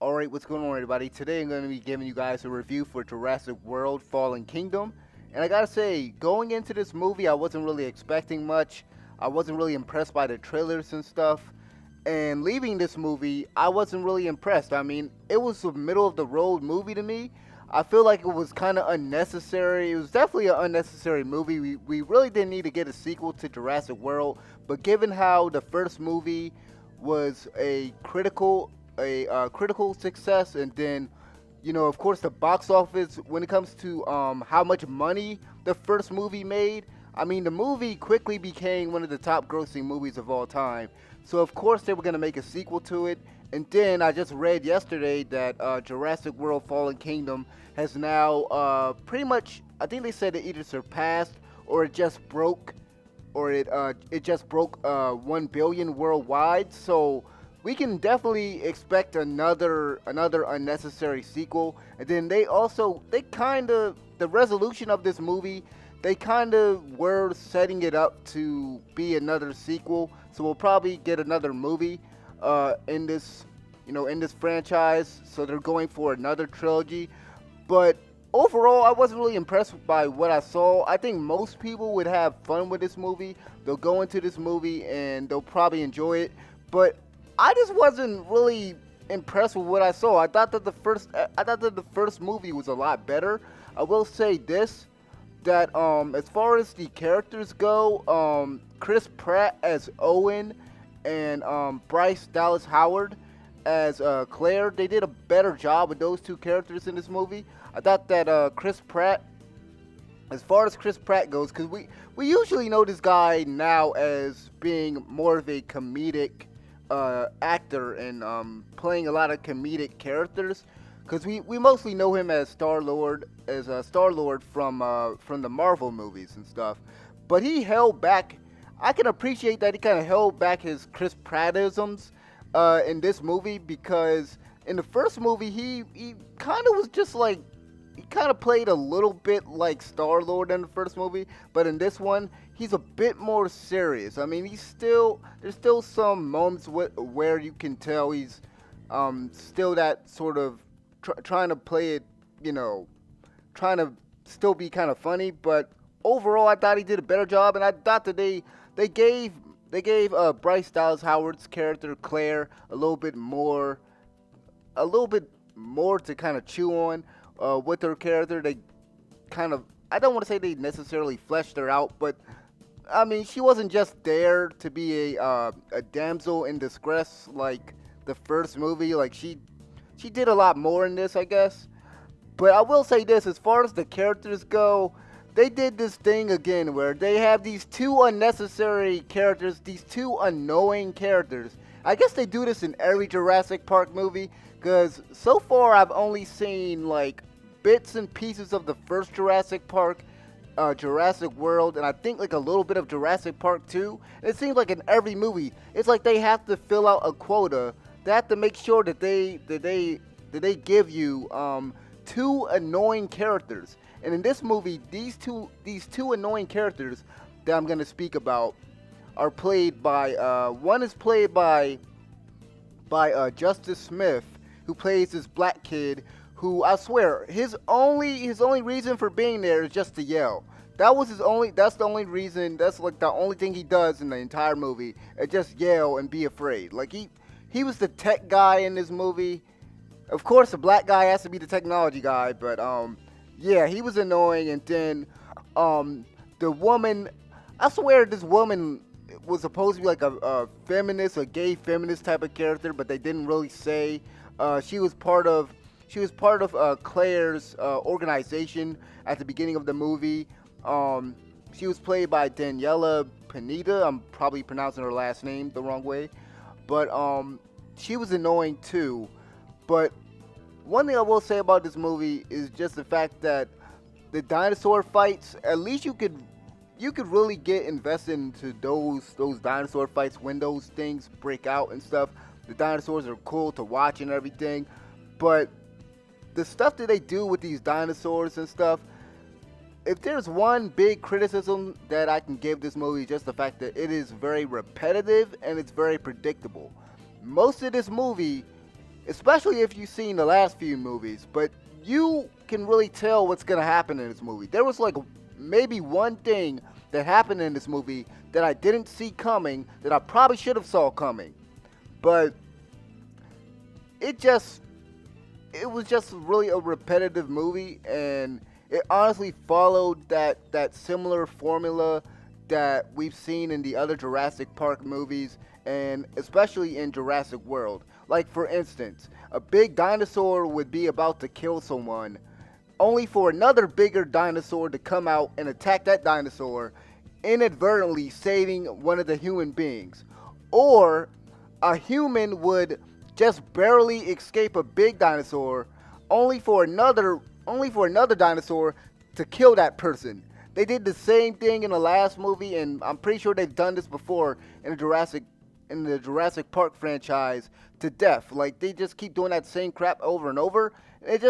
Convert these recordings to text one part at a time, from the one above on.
Alright, what's going on, everybody? Today I'm going to be giving you guys a review for Jurassic World Fallen Kingdom. And I gotta say, going into this movie, I wasn't really expecting much. I wasn't really impressed by the trailers and stuff. And leaving this movie, I wasn't really impressed. I mean, it was a middle of the road movie to me. I feel like it was kind of unnecessary. It was definitely an unnecessary movie. We really didn't need to get a sequel to Jurassic World. But given how the first movie was a critical success, and then of course the box office when it comes to how much money the first movie made. I mean, the movie quickly became one of the top grossing movies of all time. So of course they were going to make a sequel to it. And then I just read yesterday that Jurassic World Fallen Kingdom has now pretty much, I think they said it either surpassed or it just broke, or it just broke 1 billion worldwide. So we can definitely expect another unnecessary sequel. And then they kind of, the resolution of this movie, they kind of were setting it up to be another sequel. So we'll probably get another movie in this in this franchise. So they're going for another trilogy. But overall, I wasn't really impressed by what I saw. I think most people would have fun with this movie. They'll go into this movie and they'll probably enjoy it. But I just wasn't really impressed with what I saw. I thought that the first movie was a lot better. I will say this, that as far as the characters go, Chris Pratt as Owen and Bryce Dallas Howard as Claire, they did a better job with those two characters in this movie. I thought that Chris Pratt, as far as Chris Pratt goes, because we usually know this guy now as being more of a comedic actor and playing a lot of comedic characters, because we mostly know him as Star-Lord, from the Marvel movies and stuff. But he held back. I can appreciate that he kind of held back his Chris Prattisms in this movie, because in the first movie he kind of was just like, he kind of played a little bit like Star-Lord in the first movie, but in this one, he's a bit more serious. I mean, there's still some moments where you can tell he's still that sort of trying to play it, trying to still be kind of funny. But overall, I thought he did a better job, and I thought that they gave Bryce Dallas Howard's character Claire a little bit more to kind of chew on. With her character, they kind of, I don't want to say they necessarily fleshed her out, but I mean, she wasn't just there to be a damsel in distress like the first movie. Like she did a lot more in this, I guess. But I will say this, as far as the characters go, they did this thing again where they have these two unnecessary characters, these two annoying characters. I guess they do this in every Jurassic Park movie, because so far I've only seen like bits and pieces of the first Jurassic Park, Jurassic World, and I think like a little bit of Jurassic Park 2. It seems like in every movie, it's like they have to fill out a quota. They have to make sure that they give you two annoying characters. And in this movie, these two annoying characters that I'm gonna speak about are played by one is played by Justice Smith, who plays this black kid who, I swear, his only reason for being there is just to yell. That's the only reason. That's like the only thing he does in the entire movie. Is just yell and be afraid. Like he was the tech guy in this movie. Of course, the black guy has to be the technology guy, but yeah, he was annoying. And then the woman, I swear this woman was supposed to be like a feminist, a gay feminist type of character, but they didn't really say. She was part of Claire's organization at the beginning of the movie. She was played by Daniela Pineda. I'm probably pronouncing her last name the wrong way, but she was annoying too. But one thing I will say about this movie is just the fact that the dinosaur fights, at least you could really get invested into those dinosaur fights when those things break out and stuff. The dinosaurs are cool to watch and everything, but the stuff that they do with these dinosaurs and stuff, if there's one big criticism that I can give this movie, just the fact that it is very repetitive and it's very predictable. Most of this movie especially if you've seen the last few movies. But you can really tell what's gonna happen in this movie. There was like maybe one thing that happened in this movie that I didn't see coming that I probably should have saw coming, but it just it was just really a repetitive movie, and it honestly followed that similar formula that we've seen in the other Jurassic Park movies, and especially in Jurassic World. Like for instance, a big dinosaur would be about to kill someone, only for another bigger dinosaur to come out and attack that dinosaur, inadvertently saving one of the human beings. Or a human would just barely escape a big dinosaur, only for another dinosaur to kill that person. They did the same thing in the last movie, and I'm pretty sure they've done this before in the Jurassic Park franchise to death. Like they just keep doing that same crap over and over. It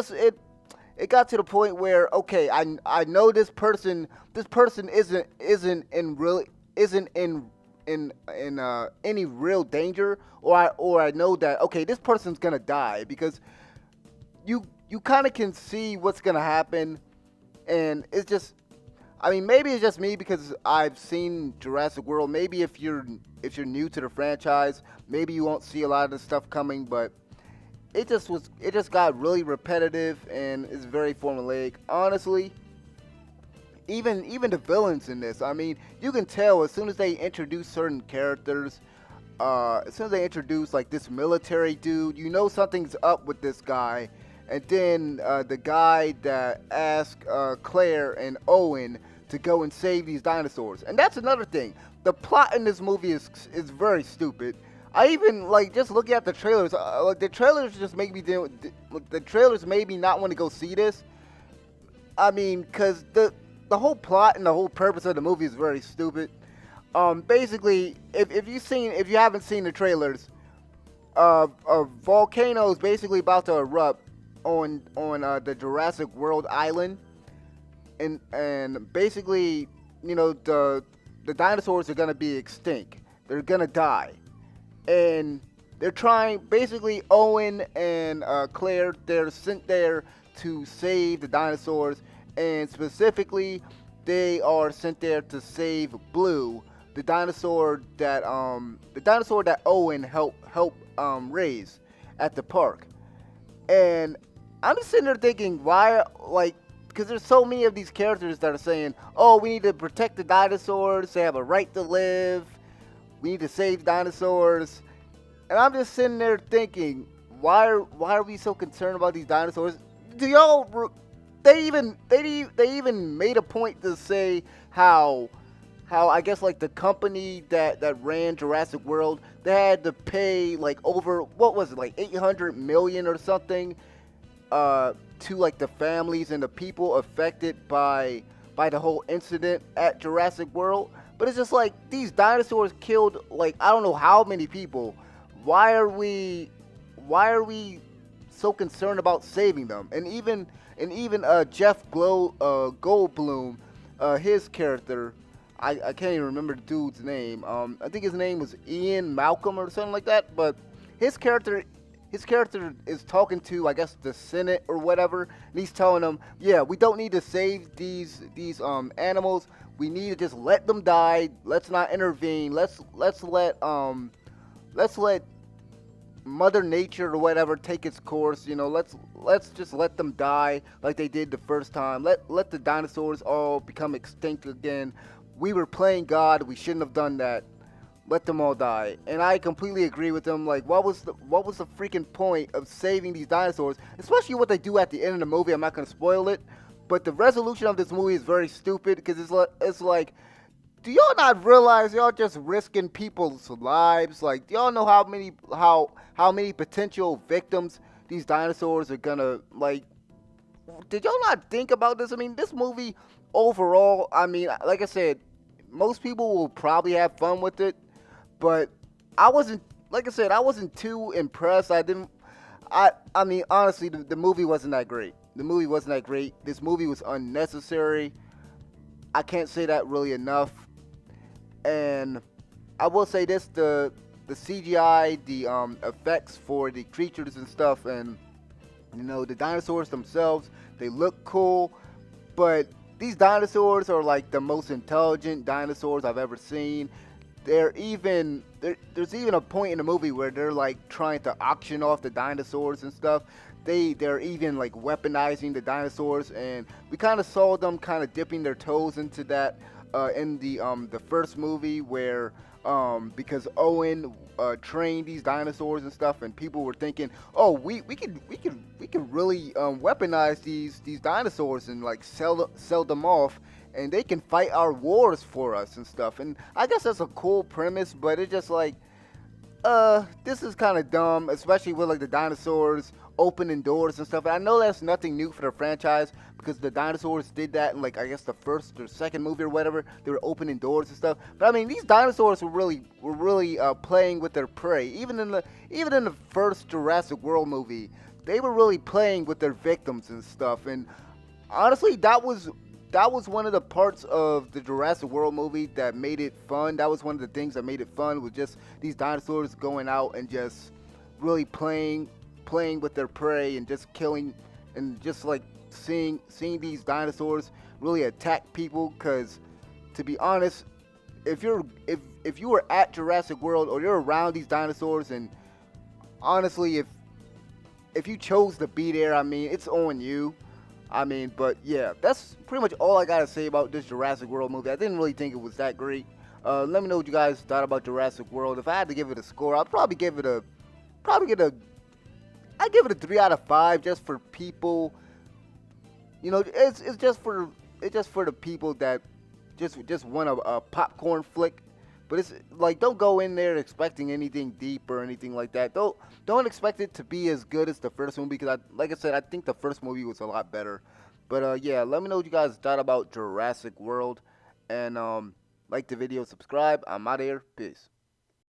got to the point where, okay, I know this person isn't in any real danger, or I know that, okay, this person's gonna die, because you kind of can see what's gonna happen. And it's just, I mean, maybe it's just me because I've seen Jurassic World. Maybe if you're new to the franchise, maybe you won't see a lot of this stuff coming. But it just got really repetitive and is very formulaic. Honestly, even the villains in this, I mean, you can tell as soon as they introduce certain characters, as soon as they introduce like this military dude, you know something's up with this guy. And then the guy that asked Claire and Owen to go and save these dinosaurs. And that's another thing. The plot in this movie is very stupid. I even like just looking at the trailers. The trailers just make me the trailers made me not want to go see this. I mean, cause the whole plot and the whole purpose of the movie is very stupid. Basically, if you haven't seen the trailers, a volcano is basically about to erupt on the Jurassic World island, and basically, the dinosaurs are gonna be extinct. They're gonna die, and they're trying. Basically, Owen and Claire, they're sent there to save the dinosaurs, and specifically, they are sent there to save Blue, the dinosaur that Owen helped raise at the park. And I'm just sitting there thinking, why, like, because there's so many of these characters that are saying, oh, we need to protect the dinosaurs, they have a right to live, we need to save dinosaurs. And I'm just sitting there thinking, why are we so concerned about these dinosaurs? They even made a point to say how I guess like the company that ran Jurassic World, they had to pay like over, what was it, like 800 million or something, to like the families and the people affected by the whole incident at Jurassic World. But it's just like these dinosaurs killed like I don't know how many people. Why are we so concerned about saving them? And even Jeff Goldblum, his character, I can't even remember the dude's name. I think his name was Ian Malcolm or something like that. But his character is talking to, I guess, the Senate or whatever, and he's telling them, yeah, we don't need to save these animals. We need to just let them die. Let's not intervene. Let's let Mother Nature or whatever take its course. Let's just let them die like they did the first time. Let the dinosaurs all become extinct again. We were playing God. We shouldn't have done that. Let them all die. And I completely agree with them. Like, what was the freaking point of saving these dinosaurs? Especially what they do at the end of the movie. I'm not gonna spoil it, but the resolution of this movie is very stupid because it's like, do y'all not realize y'all just risking people's lives? Like, do y'all know how many potential victims these dinosaurs are gonna, like? Did y'all not think about this? I mean, this movie overall, I mean, like I said, most people will probably have fun with it, but I wasn't, like I said, I wasn't too impressed. I mean, honestly, the movie wasn't that great. The movie wasn't that great. This movie was unnecessary. I can't say that really enough. And I will say this, the the CGI, the effects for the creatures and stuff, and the dinosaurs themselves, they look cool, but these dinosaurs are like the most intelligent dinosaurs I've ever seen. There's even a point in the movie where they're like trying to auction off the dinosaurs and stuff. They're even like weaponizing the dinosaurs, and we kind of saw them kind of dipping their toes into that in the first movie where because Owen trained these dinosaurs and stuff, and people were thinking, oh, we could really weaponize these dinosaurs and like sell them off, and they can fight our wars for us and stuff. And I guess that's a cool premise, but it's just like, this is kind of dumb, especially with like the dinosaurs opening doors and stuff. And I know that's nothing new for the franchise because the dinosaurs did that in like I guess the first or second movie or whatever. They were opening doors and stuff. But I mean, these dinosaurs were really playing with their prey. Even in the first Jurassic World movie, they were really playing with their victims and stuff. And honestly, that was one of the parts of the Jurassic World movie that made it fun. That was one of the things that made it fun, was just these dinosaurs going out and just really playing with their prey and just killing, and just like seeing these dinosaurs really attack people. Because to be honest, if you were at Jurassic World or you're around these dinosaurs, and honestly, if you chose to be there, I mean, it's on you. I mean, but yeah, that's pretty much all I gotta say about this Jurassic World movie. I didn't really think it was that great. Let me know what you guys thought about Jurassic World. If I had to give it a score, I'd probably give it a, I'd give it a 3 out of 5, just for people. It's just for the people that just want a popcorn flick. But it's like, don't go in there expecting anything deep or anything like that. Don't expect it to be as good as the first movie, because like I said, I think the first movie was a lot better. But yeah, let me know what you guys thought about Jurassic World, and like the video, subscribe. I'm out of here. Peace.